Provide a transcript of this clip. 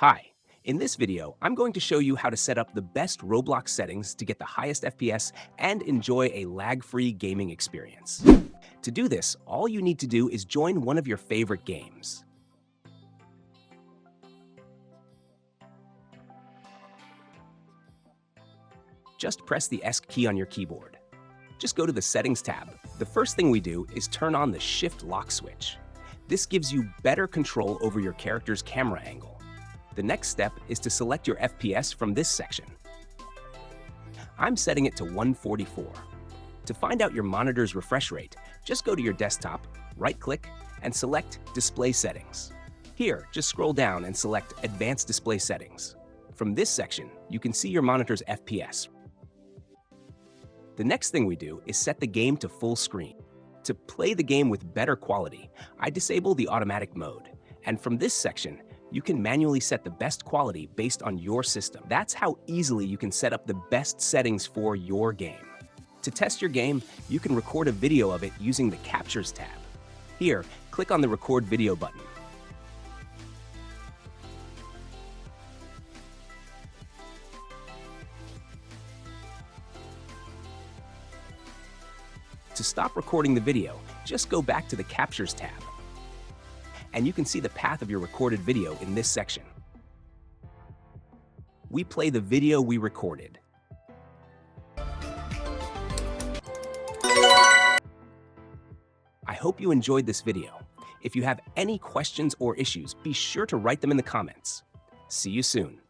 Hi, in this video, I'm going to show you how to set up the best Roblox settings to get the highest FPS and enjoy a lag-free gaming experience. To do this, all you need to do is join one of your favorite games. Just press the ESC key on your keyboard. Just go to the Settings tab. The first thing we do is turn on the Shift lock switch. This gives you better control over your character's camera angle. The next step is to select your FPS from this section. I'm setting it to 144. To find out your monitor's refresh rate, just go to your desktop, right-click, and select Display Settings. Here, just scroll down and select Advanced Display Settings. From this section, you can see your monitor's FPS. The next thing we do is set the game to full screen. To play the game with better quality, I disable the automatic mode, and from this section, you can manually set the best quality based on your system. That's how easily you can set up the best settings for your game. To test your game, you can record a video of it using the Captures tab. Here, click on the Record Video button. To stop recording the video, just go back to the Captures tab. And you can see the path of your recorded video in this section. We play the video we recorded. I hope you enjoyed this video. If you have any questions or issues, be sure to write them in the comments. See you soon.